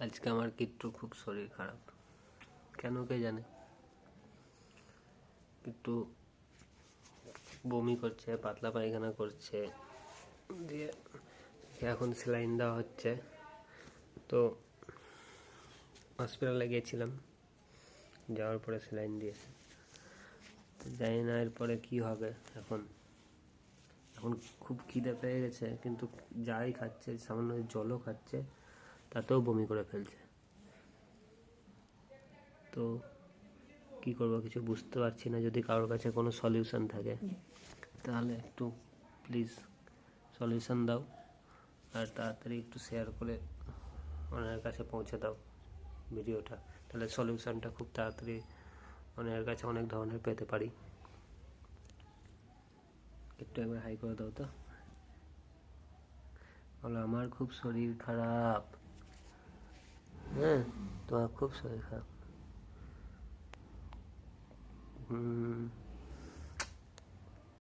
আজকে আমার কিট্টুর খুব শরীর খারাপ, কেন কে জানে। কিট্টু বমি করছে, পাতলা পায়খানা করছে, দিয়ে এখন স্যালাইন দেওয়া হচ্ছে। তো হসপিটালে গিয়েছিলাম, যাওয়ার পরে স্যালাইন দিয়েছে। তো জানি না এরপরে কী হবে। এখন এখন খুব খিদে পেয়ে গেছে, কিন্তু যাই খাচ্ছে, সামান্য জলও খাচ্ছে, তাতেও বমি করে ফেলছে। তো কী করবো কিছু বুঝতে পারছি না। যদি কারোর কাছে কোনো সলিউশন থাকে তাহলে একটু প্লিজ সলিউশন দাও, আর তাড়াতাড়ি একটু শেয়ার করে ওনার কাছে পৌঁছে দাও ভিডিওটা। তাহলে সলিউশনটা খুব তাড়াতাড়ি ওনার কাছে অনেক ধরনের পেতে পারি। একটু একবার হাই করে দাও তো। বলো আমার খুব শরীর খারাপ। হ্যাঁ, তোমার খুব শরীর খারাপ।